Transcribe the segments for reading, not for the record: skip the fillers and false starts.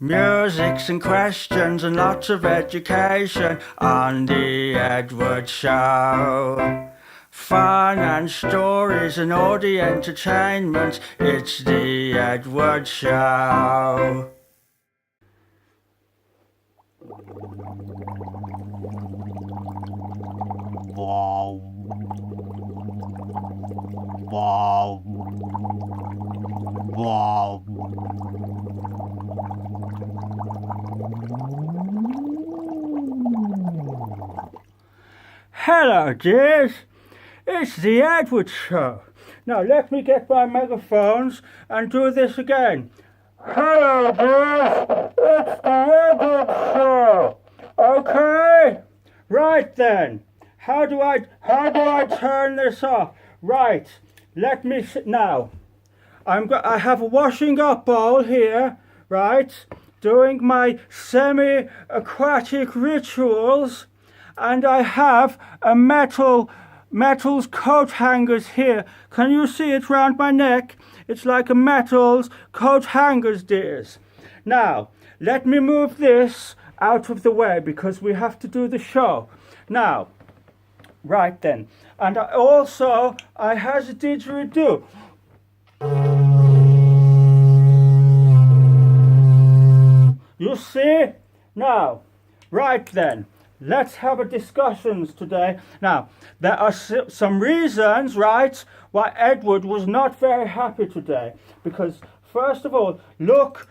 Musics and questions and lots of education on the Edward Show. Fun and stories and all the entertainment, it's the Edward Show. Wow. Wow. Wow. Hello, dears. It's the Edward Show. Now let me get my megaphones and do this again. Hello, dears. It's the Edward Show. Okay. Right then. How do I turn this off? Right. Let me now. I have a washing up bowl here. Right. Doing my semi-aquatic rituals. And I have a metal's coat hangers here. Can you see it round my neck? It's like a metal's coat hangers, dears. Now, let me move this out of the way because we have to do the show. Now, right then. And I has a didgeridoo. You see? Now, right then. Let's have a discussions today. Now, there are some reasons, right, why Edward was not very happy today. Because, first of all, look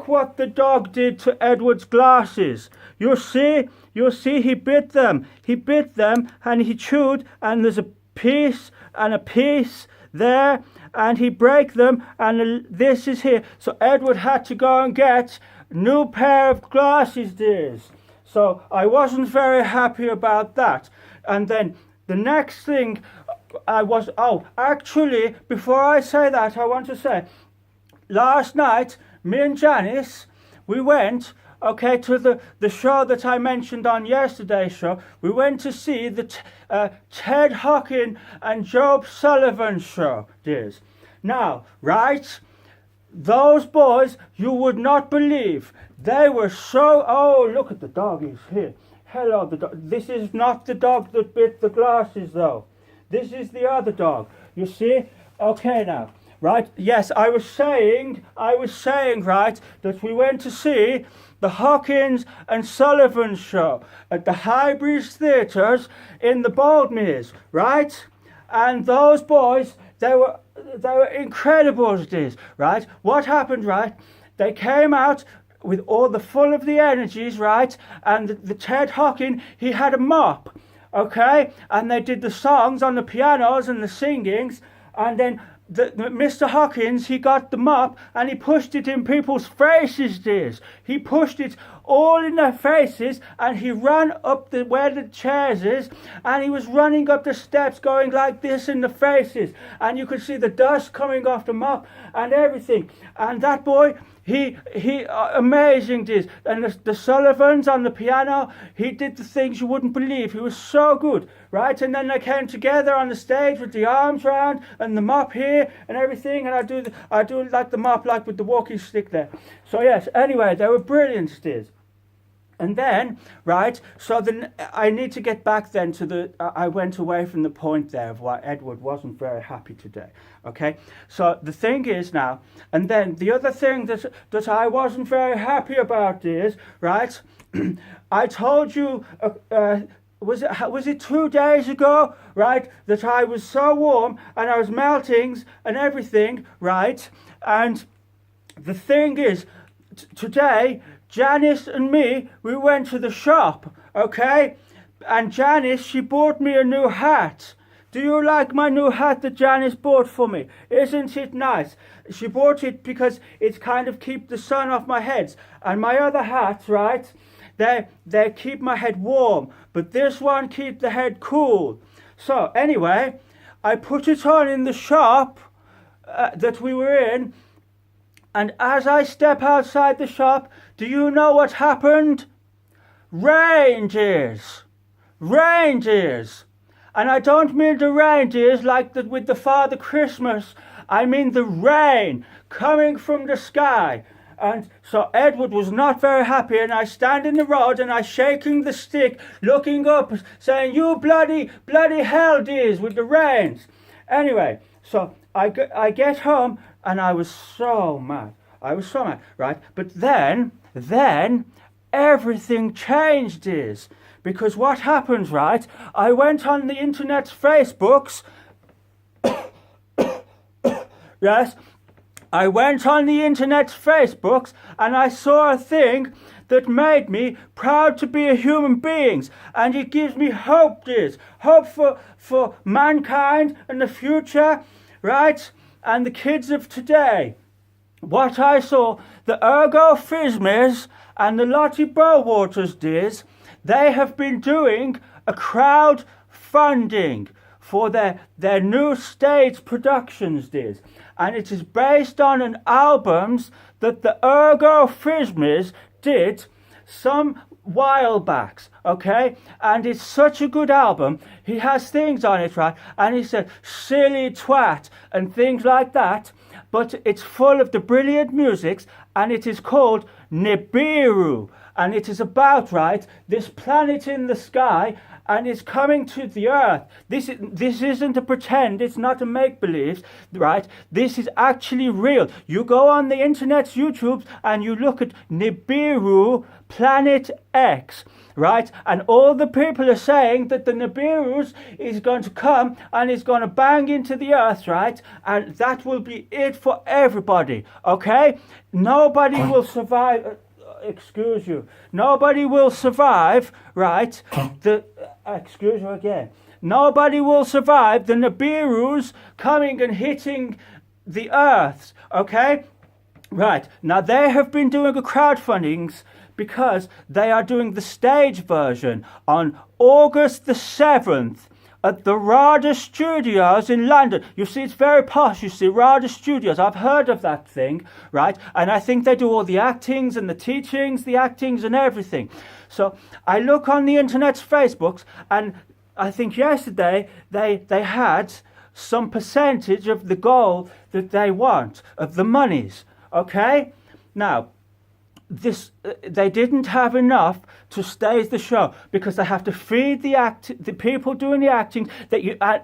what the dog did to Edward's glasses. You see, he bit them, and he chewed, and there's a piece there, and he break them, and this is here. So Edward had to go and get a new pair of glasses, dears. So I wasn't very happy about that. And then the next thing actually, before I say that, I want to say, last night, me and Janice, we went, to the show that I mentioned on yesterday's show. We went to see the Ted Hockin and Job Sullivan show, dears. Now, right, those boys, you would not believe. They were so... Oh, look at the dog, he's here. Hello, the dog. This is not the dog that bit the glasses, though. This is the other dog. You see? Okay, now. Right? Yes, I was saying, right, that we went to see the Hawkins and Sullivan show at the Highbridge Theatres in the Boldmeres, right? And those boys, they were incredible, this, right? What happened, right? They came out with all the full of the energies, right? And the Ted Hockin, he had a mop, okay? And they did the songs on the pianos and the singings, and then Mr. Hawkins, he got the mop and he pushed it in people's faces, dears. He pushed it all in their faces, and he ran up where the chairs is, and he was running up the steps going like this in the faces, and you could see the dust coming off the mop and everything. And that boy, he amazing this. And the Sullivans on the piano, he did the things you wouldn't believe. He was so good, right? And then they came together on the stage with the arms round and the mop here and everything. And I do like the mop, like with the walking stick there. So yes, anyway, they were brilliant, this. And then, right, so then I need to get back then to I went away from the point there of why Edward wasn't very happy today, okay? So the thing is now, and then the other thing that I wasn't very happy about is, right, I told you, was it 2 days ago, right, that I was so warm and I was melting and everything, right? And the thing is, today, Janice and me, we went to the shop, okay? And Janice, she bought me a new hat. Do you like my new hat that Janice bought for me? Isn't it nice? She bought it because it's kind of keep the sun off my head. And my other hats, right, they keep my head warm. But this one keep the head cool. So anyway, I put it on in the shop that we were in. And as I step outside the shop, do you know what happened? Reindeers. And I don't mean the reindeers like with the Father Christmas. I mean the rain coming from the sky. And so Edward was not very happy, and I stand in the road and I shaking the stick, looking up, saying, "You bloody hell, dears," with the reins. Anyway, so I get home and I was so mad. Right? But then everything changed, dears. Because what happens, right? I went on the internet's Facebooks. Yes, I went on the internet's Facebooks and I saw a thing that made me proud to be a human being. And it gives me hope, dears. Hope for mankind and the future, right? And the kids of today. What I saw, the Ergo Phizmiz and the Lottie Bowater, dears, they have been doing a crowdfunding for their new stage productions, dears. And it is based on an albums that the Ergo Phizmiz did some while back, okay? And it's such a good album. He has things on it, right? And he said, "Silly twat," and things like that. But it's full of the brilliant music, and it is called Nibiru. And it is about, right, this planet in the sky, and it's coming to the earth. This isn't a pretend, it's not a make-believe, right? This is actually real. You go on the internet's YouTube and you look at Nibiru Planet X, right? And all the people are saying that the Nibiru is going to come and is going to bang into the earth, right? And that will be it for everybody, okay? Nobody will survive. Excuse you. Nobody will survive, right? Excuse you again. Nobody will survive the Nibiru's coming and hitting the earth, okay? Right. Now, they have been doing a crowdfunding because they are doing the stage version on August the 7th at the RADA Studios in London. You see, it's very posh, you see, RADA Studios. I've heard of that thing, right? And I think they do all the actings and the teachings, the actings and everything. So I look on the internet's Facebooks, and I think yesterday they had some percentage of the goal that they want, of the monies, okay? Now, they didn't have enough to stage the show because they have to feed the people doing the acting.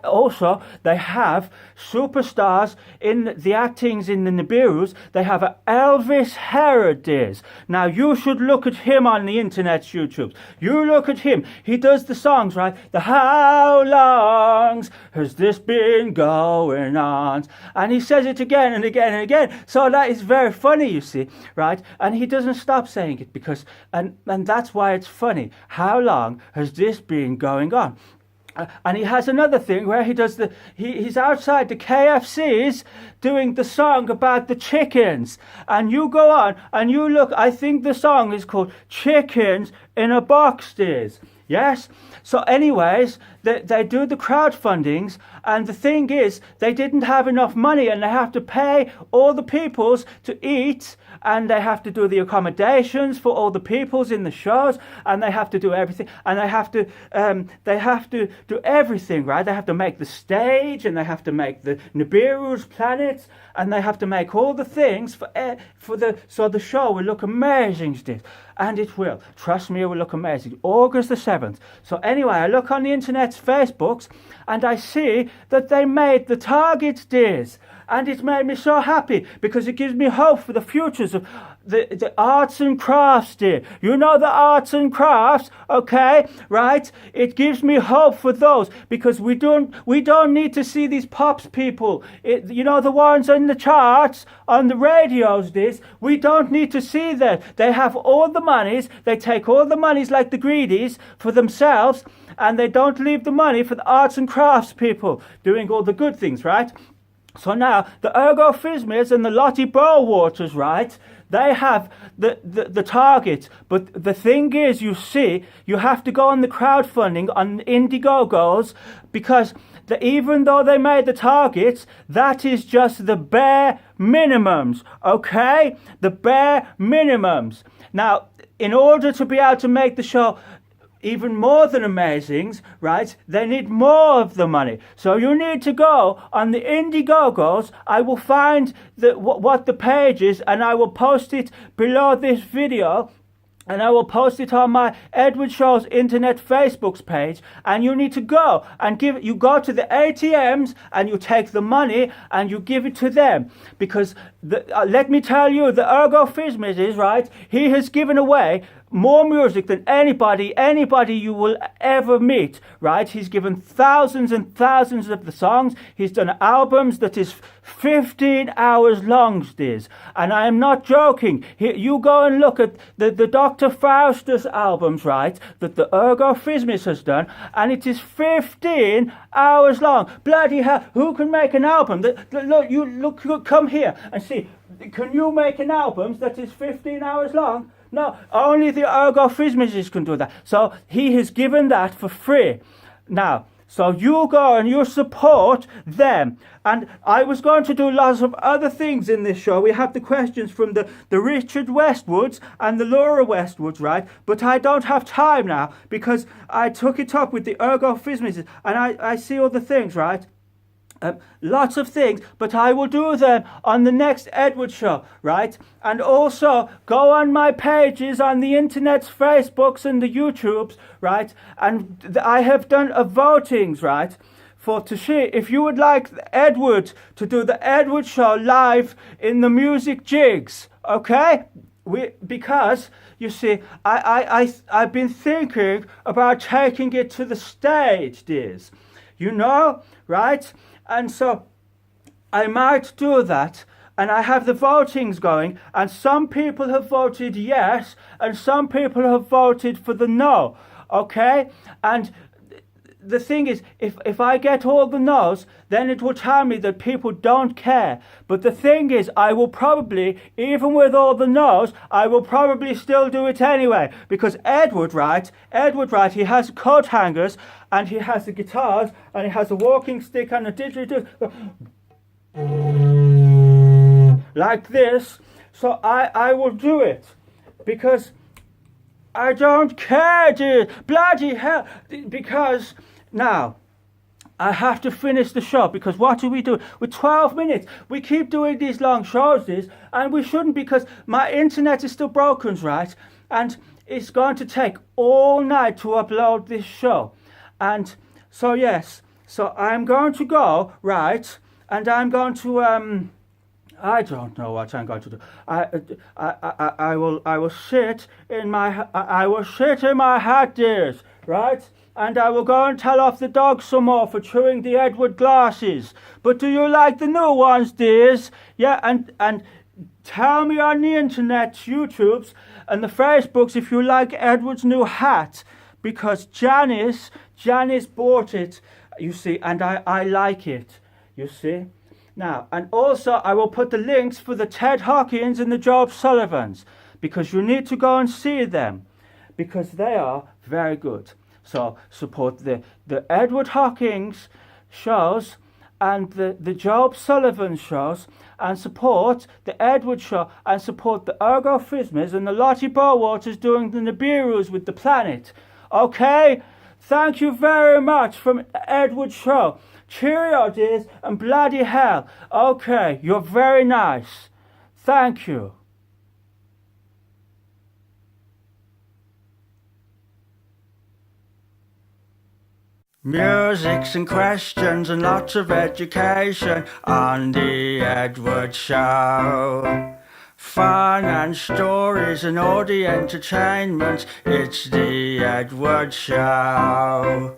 Also they have superstars in the actings in the Nibirus. They have a Elvis Herod, dears. Now you should look at him on the internet's YouTube. You look at him. He does the songs, right? The "How long has this been going on?" And he says it again and again and again. So that is very funny, you see, right? And he doesn't stop saying it because and that's why it's funny. How long has this been going on? And he has another thing where he does he's outside the KFCs doing the song about the chickens. And you go on and you look, I think the song is called "Chickens in a Box," dears. Yes? So anyways, they do the crowdfundings, and the thing is, they didn't have enough money, and they have to pay all the peoples to eat, and they have to do the accommodations for all the peoples in the shows, and they have to do everything, and they have to do everything, right? They have to make the stage, and they have to make the Nibiru's planets, and they have to make all the things so the show will look amazing, and it will. Trust me, it will look amazing. August the 7th. So anyway, I look on the internet's Facebooks, and I see that they made the target, dears. And it made me so happy because it gives me hope for the futures of the arts and crafts, dear. You know the arts and crafts, okay, right? It gives me hope for those because we don't need to see these pops people. You know the ones on the charts, on the radios, this. We don't need to see that. They have all the monies. They take all the monies like the greedies for themselves, and they don't leave the money for the arts and crafts people doing all the good things, right? So now, the Ergo Phizmiz and the Lottie Bowater, right, they have the target. But the thing is, you see, you have to go on the crowdfunding on Indiegogos because even though they made the targets, that is just the bare minimums, okay? The bare minimums. Now, in order to be able to make the show even more than amazings, right? They need more of the money. So you need to go on the Indiegogos. I will find what the page is, and I will post it below this video. And I will post it on my Edward Shaw's Internet Facebook's page. And you need to go and you go to the ATMs and you take the money and you give it to them. Because let me tell you, the Ergo Phizmiz is, right, he has given away more music than anybody you will ever meet, right? He's given thousands and thousands of the songs. He's done albums that is 15 hours long, Stiz. And I am not joking. You go and look at the Dr. Faustus albums, right, that the Ergo Phizmiz has done, and it is 15 hours long. Bloody hell, who can make an album look, come here and see. Can you make an album that is 15 hours long? No, only the Ergo Phizmiz can do that. So he has given that for free. Now, so you go and you support them. And I was going to do lots of other things in this show. We have the questions from the Richard Westwoods and the Laura Westwoods, right? But I don't have time now because I took it up with the Ergo Phizmiz. And I see all the things, right? Lots of things, but I will do them on the next Edward show, right? And also go on my pages on the internet's Facebooks and the YouTubes, right? And I have done a votings, right? To see if you would like Edward to do the Edward show live in the music jigs, okay? Because you see, I've been thinking about taking it to the stage, dears. You know, right? And so I might do that, and I have the votings going, and some people have voted yes, and some people have voted for the no, okay? And the thing is, if I get all the no's, then it will tell me that people don't care. But the thing is, I will probably, even with all the no's, I will probably still do it anyway. Because Edward Wright, he has coat hangers, and he has the guitars, and he has a walking stick and a didgeridoo, like this. So I will do it, because I don't care, dude. Bloody hell. Because now I have to finish the show, because what do we do? With 12 minutes, we keep doing these long shows, and we shouldn't, because my internet is still broken, right? And it's going to take all night to upload this show. And so, yes, so I'm going to go, right? And I'm going to, I don't know what I'm going to do. I will sit in my hat, dears, right? And I will go and tell off the dog some more for chewing the Edward glasses. But do you like the new ones, dears? Yeah, and tell me on the internet, YouTubes, and the Facebooks if you like Edward's new hat. Because Janice bought it, you see, and I like it, you see. Now, and also I will put the links for the Ted Hawkins and the Job Sullivans, because you need to go and see them, because they are very good. So support the Edward Hawkins shows and the Job Sullivan shows, and support the Edward show, and support the Ergo Phizmiz and the Lottie Bowaters doing the Nibirus with the planet. Okay? Thank you very much from Edward show. Cheerio, dears, and bloody hell. Okay, you're very nice. Thank you. Musics and questions and lots of education on the Edward Show. Fun and stories and all the entertainment, it's the Edward Show.